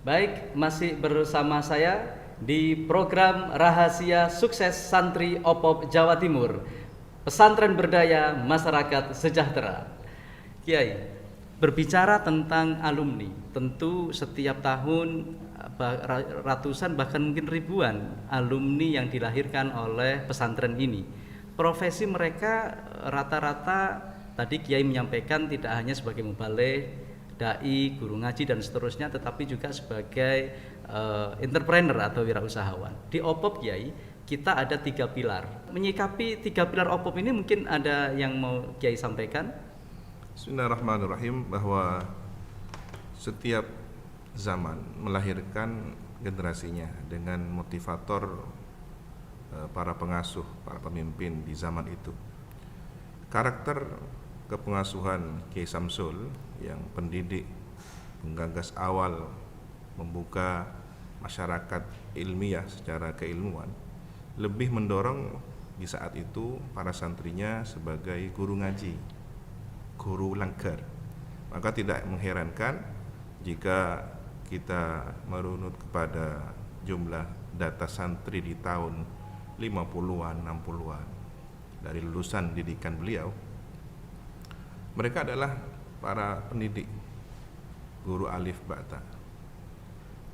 Baik, masih bersama saya di program Rahasia Sukses Santri OPOP Jawa Timur, Pesantren Berdaya Masyarakat Sejahtera. Kiai, berbicara tentang alumni, tentu setiap tahun ratusan bahkan mungkin ribuan alumni yang dilahirkan oleh pesantren ini. Profesi mereka rata-rata tadi Kiai menyampaikan tidak hanya sebagai muballigh, dai, guru ngaji dan seterusnya, tetapi juga sebagai entrepreneur atau wirausahawan. Di OPOP Kiai, kita ada 3 pilar. Menyikapi 3 pilar OPOP ini mungkin ada yang mau Kiai sampaikan? Bismillahirrahmanirrahim, bahwa setiap zaman melahirkan generasinya dengan motivator para pengasuh, para pemimpin di zaman itu. Karakter kepengasuhan Kiai Samsul yang pendidik, penggagas awal membuka masyarakat ilmiah secara keilmuan, lebih mendorong di saat itu para santrinya sebagai guru ngaji, guru langgar. Maka tidak mengherankan jika kita merunut kepada jumlah data santri di tahun 50-an, 60-an dari lulusan didikan beliau. Mereka adalah para pendidik, guru alif ba'ta.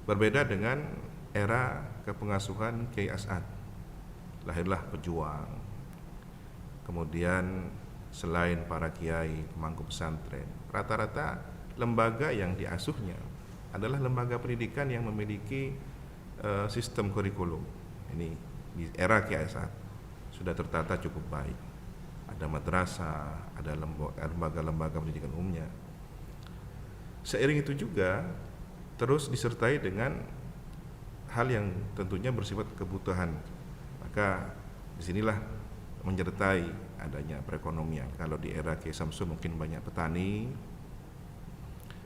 Berbeda dengan era kepengasuhan Kiai As'ad. Lahirlah pejuang. Kemudian selain para kiai, pemangku pesantren, rata-rata lembaga yang diasuhnya adalah lembaga pendidikan yang memiliki sistem kurikulum. Ini di era Kiai As'ad sudah tertata cukup baik. Ada madrasah, ada lembaga-lembaga pendidikan umumnya. Seiring itu juga terus disertai dengan hal yang tentunya bersifat kebutuhan. Maka disinilah menyertai adanya perekonomian. Kalau di era Kiai Samsul mungkin banyak petani,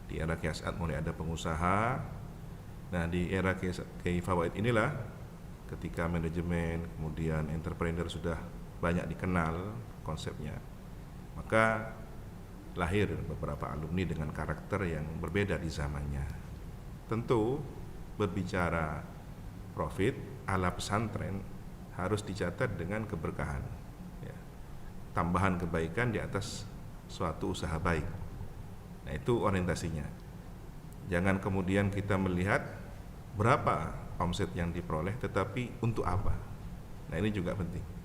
di era Kiai As'ad mulai ada pengusaha. Nah, di era Kiai Fawaid inilah ketika manajemen kemudian entrepreneur sudah banyak dikenal konsepnya, maka lahir beberapa alumni dengan karakter yang berbeda di zamannya. Tentu berbicara profit ala pesantren harus dicatat dengan keberkahan, ya, tambahan kebaikan di atas suatu usaha baik. Nah, itu orientasinya. Jangan kemudian kita melihat berapa omset yang diperoleh, tetapi untuk apa. Nah, ini juga penting.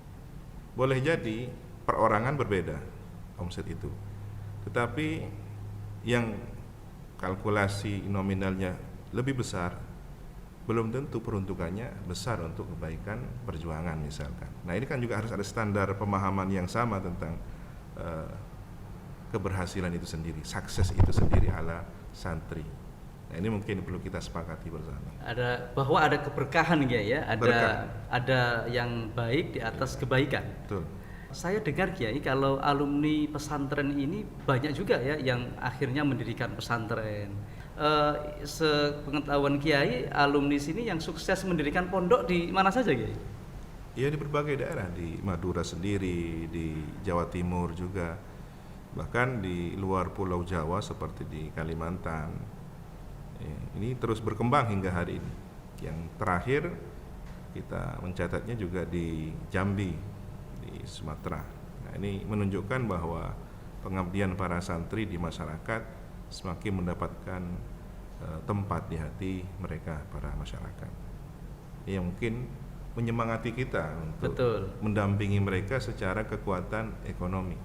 Boleh jadi perorangan berbeda omset itu, tetapi yang kalkulasi nominalnya lebih besar belum tentu peruntukannya besar untuk kebaikan perjuangan misalkan. Nah, ini kan juga harus ada standar pemahaman yang sama tentang keberhasilan itu sendiri, sukses itu sendiri ala santri. Nah, ini mungkin perlu kita sepakati bersama. Bahwa ada keberkahan ya, ada yang baik di atas kebaikan. Betul. Saya dengar Kiai, kalau alumni pesantren ini banyak juga ya yang akhirnya mendirikan pesantren. Sepengetahuan Kiai, alumni sini yang sukses mendirikan pondok di mana saja Kiai? Ya, di berbagai daerah, di Madura sendiri, di Jawa Timur juga, bahkan di luar Pulau Jawa seperti di Kalimantan. Ini terus berkembang hingga hari ini. Yang terakhir kita mencatatnya juga di Jambi, di Sumatera. Nah, ini menunjukkan bahwa pengabdian para santri di masyarakat semakin mendapatkan tempat di hati mereka, para masyarakat. Ini yang mungkin menyemangati kita untuk mendampingi mereka secara kekuatan ekonomi.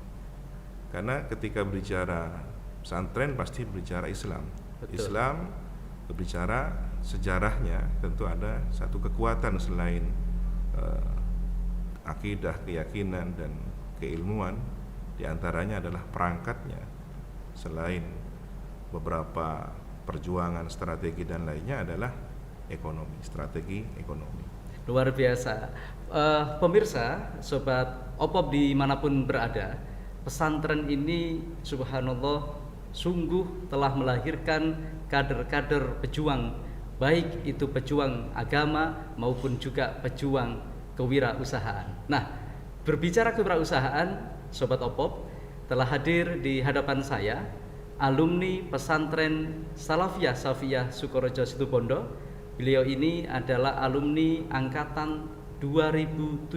Karena ketika berbicara pesantren pasti berbicara Islam. Betul. Islam berbicara sejarahnya, tentu ada satu kekuatan selain akidah, keyakinan, dan keilmuan. Di antaranya adalah perangkatnya, selain beberapa perjuangan, strategi dan lainnya adalah ekonomi, strategi ekonomi. Luar biasa. Pemirsa, sobat OPOP dimanapun berada, pesantren ini subhanallah sungguh telah melahirkan kader-kader pejuang, baik itu pejuang agama maupun juga pejuang kewirausahaan. Nah, berbicara kewirausahaan, sobat OPOP, telah hadir di hadapan saya alumni pesantren Salafiyah Safiyah Sukorejo Situbondo. Beliau ini adalah alumni angkatan 2017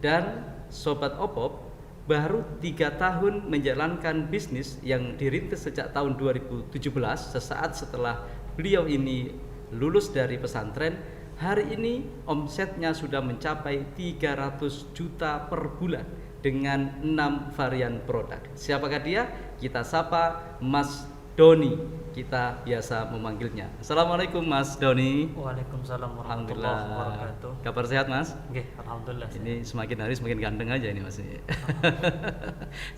dan Sobat Opop baru 3 tahun menjalankan bisnis yang dirintis sejak tahun 2017. Sesaat setelah beliau ini lulus dari pesantren, hari ini omsetnya sudah mencapai 300 juta per bulan dengan 6 varian produk. Siapakah dia? Kita sapa Mas Doni, kita biasa memanggilnya. Assalamualaikum Mas Doni. Waalaikumsalam warahmatullahi wabarakatuh. Kabar sehat Mas? Oke, alhamdulillah. Ini semakin hari semakin ganteng aja ini Mas.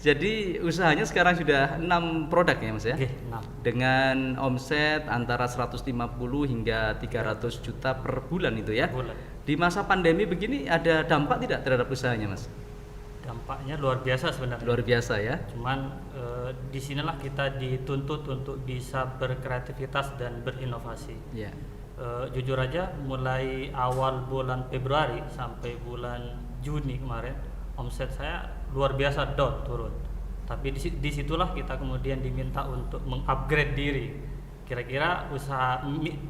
Jadi usahanya sekarang sudah 6 produk ya Mas ya? Oke, 6. Dengan omset antara 150 hingga 300 juta per bulan itu ya? Bulan. Di masa pandemi begini ada dampak tidak terhadap usahanya Mas? Dampaknya luar biasa sebenarnya. Luar biasa ya? Cuman disinilah kita dituntut untuk bisa berkreativitas dan berinovasi. Ya. Jujur aja, mulai awal bulan Februari sampai bulan Juni kemarin, omset saya luar biasa turun. Tapi disitulah kita kemudian diminta untuk mengupgrade diri. Kira-kira usaha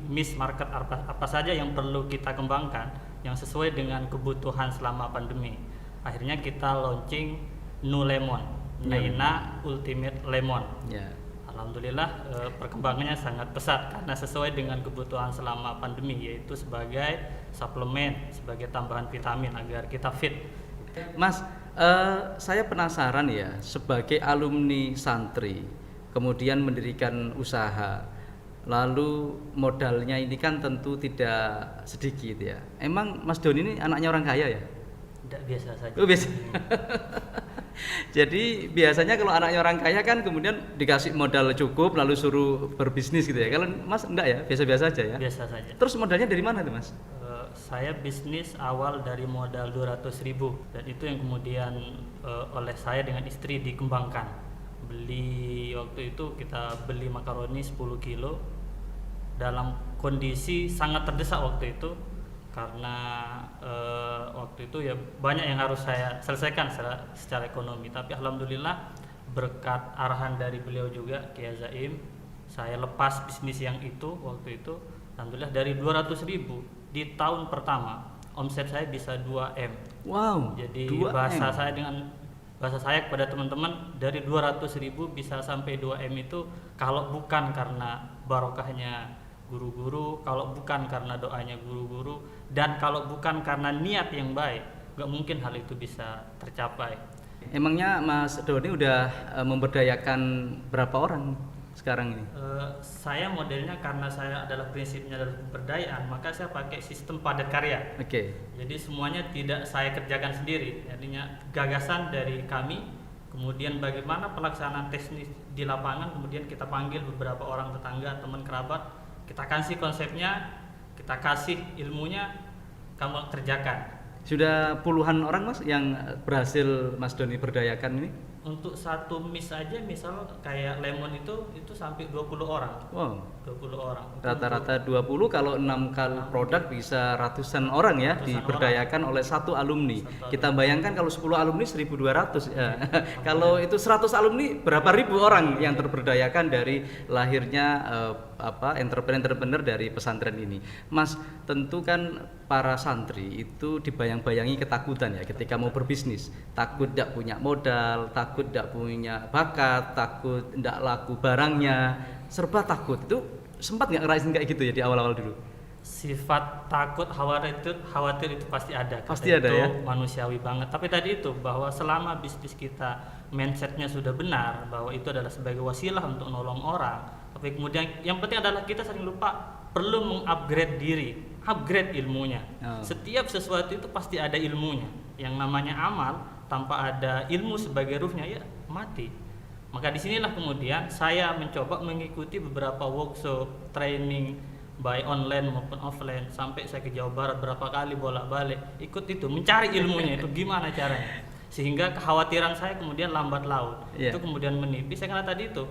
niche market apa saja yang perlu kita kembangkan yang sesuai dengan kebutuhan selama pandemi. Akhirnya kita launching Nu Lemon, Naina Ultimate Lemon. Ya. Alhamdulillah perkembangannya sangat pesat karena sesuai dengan kebutuhan selama pandemi, yaitu sebagai suplemen, sebagai tambahan vitamin agar kita fit. Mas, saya penasaran ya, sebagai alumni santri, kemudian mendirikan usaha, lalu modalnya ini kan tentu tidak sedikit ya. Emang Mas Doni ini anaknya orang kaya ya? Tidak, biasa saja. Oh, biasa. Jadi biasanya kalau anaknya orang kaya kan kemudian dikasih modal cukup lalu suruh berbisnis gitu ya. Kalau Mas enggak ya, biasa-biasa aja ya? Biasa saja. Terus modalnya dari mana tuh Mas? Saya bisnis awal dari modal 200.000 dan itu yang kemudian oleh saya dengan istri dikembangkan. Waktu itu kita beli makaroni 10 kilo dalam kondisi sangat terdesak waktu itu. Karena waktu itu ya banyak yang harus saya selesaikan secara ekonomi, tapi alhamdulillah berkat arahan dari beliau juga Kiai Zaim, saya lepas bisnis yang itu waktu itu. Alhamdulillah dari 200.000 di tahun pertama omset saya bisa 2M. Wow. Jadi 2M. bahasa saya kepada teman-teman, dari 200.000 bisa sampai 2M itu kalau bukan karena barokahnya guru-guru, kalau bukan karena doanya guru-guru, dan kalau bukan karena niat yang baik, nggak mungkin hal itu bisa tercapai. Emangnya Mas Doni udah memberdayakan berapa orang sekarang ini? Saya modelnya karena saya adalah prinsipnya adalah pemberdayaan, maka saya pakai sistem padat karya. Oke. Jadi semuanya tidak saya kerjakan sendiri, artinya gagasan dari kami, kemudian bagaimana pelaksanaan teknis di lapangan, kemudian kita panggil beberapa orang tetangga, teman kerabat, kita kasih konsepnya, kita kasih ilmunya, kamu kerjakan. Sudah puluhan orang Mas yang berhasil Mas Doni berdayakan ini? Untuk satu miss aja, misal kayak lemon itu sampai 20 orang. Wow. 20 orang. Rata-rata 20, kalau 6 kali produk bisa ratusan orang ya, diberdayakan oleh satu alumni. Kita bayangkan kalau 10 alumni 1.200 ya. Kalau itu 100 alumni berapa ribu orang yang terberdayakan dari lahirnya entrepreneur dari pesantren ini. Mas, tentu kan para santri itu dibayang-bayangi ketakutan ya ketika mau berbisnis. Takut tidak punya modal, takut tidak punya bakat, takut tidak laku barangnya, serba takut. Itu sempat nggak ngerasain kayak gitu ya di awal-awal dulu? Sifat takut, khawatir itu pasti ada. Pasti ada itu ya. Manusiawi banget. Tapi tadi itu bahwa selama bisnis kita mindsetnya sudah benar, bahwa itu adalah sebagai wasilah untuk nolong orang. Tapi kemudian yang penting adalah kita sering lupa perlu mengupgrade diri, upgrade ilmunya. Setiap sesuatu itu pasti ada ilmunya. Yang namanya amal tanpa ada ilmu sebagai ruhnya ya mati. Maka disinilah kemudian saya mencoba mengikuti beberapa workshop, training baik online maupun offline, sampai saya ke Jawa Barat berapa kali bolak-balik ikut itu, mencari ilmunya itu gimana caranya, sehingga kekhawatiran saya kemudian lambat laun itu kemudian menipis. Saya karena tadi itu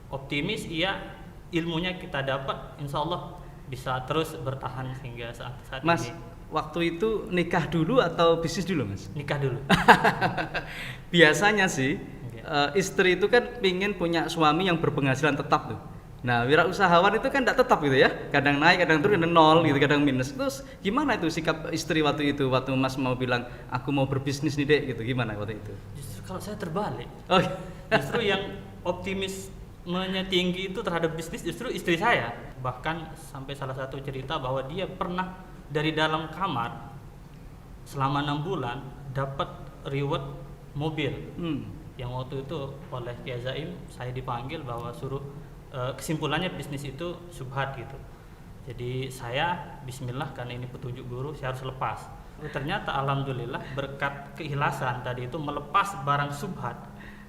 optimis, iya, ilmunya kita dapat, insya Allah bisa terus bertahan hingga saat Mas, ini. Waktu itu nikah dulu atau bisnis dulu Mas? Nikah dulu. Biasanya sih Istri itu kan pingin punya suami yang berpenghasilan tetap tuh. Nah, wirausahawan itu kan tidak tetap gitu ya. Kadang naik, kadang turun, kadang nol gitu, kadang minus. Terus gimana itu sikap istri waktu itu, waktu Mas mau bilang aku mau berbisnis nih Dek gitu, gimana waktu itu? Justru kalau saya terbalik. Oh, Justru yang optimismenya tinggi itu terhadap bisnis justru istri saya. Bahkan sampai salah satu cerita bahwa dia pernah dari dalam kamar selama 6 bulan dapat reward mobil. Yang waktu itu oleh Kiai Zaim saya dipanggil bahwa suruh kesimpulannya bisnis itu syubhat gitu. Jadi saya bismillah karena ini petunjuk guru saya harus lepas. Ternyata alhamdulillah berkat keikhlasan tadi itu melepas barang syubhat,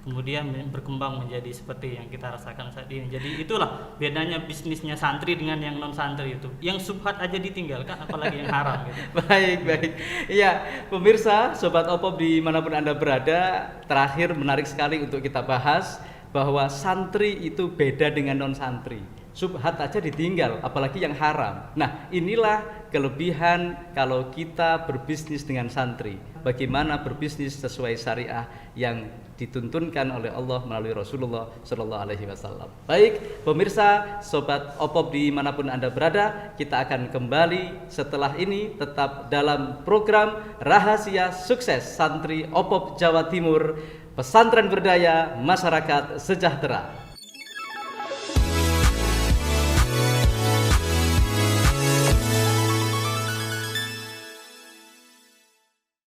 kemudian berkembang menjadi seperti yang kita rasakan saat ini. Jadi itulah bedanya bisnisnya santri dengan yang non santri itu. Yang syubhat aja ditinggalkan, apalagi yang haram gitu. baik. Iya, pemirsa, Sobat Opop dimanapun Anda berada, terakhir menarik sekali untuk kita bahas bahwa santri itu beda dengan non santri. Subhat aja ditinggal, apalagi yang haram. Nah, inilah kelebihan kalau kita berbisnis dengan santri. Bagaimana berbisnis sesuai syariah yang dituntunkan oleh Allah melalui Rasulullah Shallallahu Alaihi Wasallam. Baik, pemirsa, Sobat Opop dimanapun Anda berada, kita akan kembali setelah ini tetap dalam program Rahasia Sukses Santri Opop Jawa Timur, Pesantren Berdaya Masyarakat Sejahtera.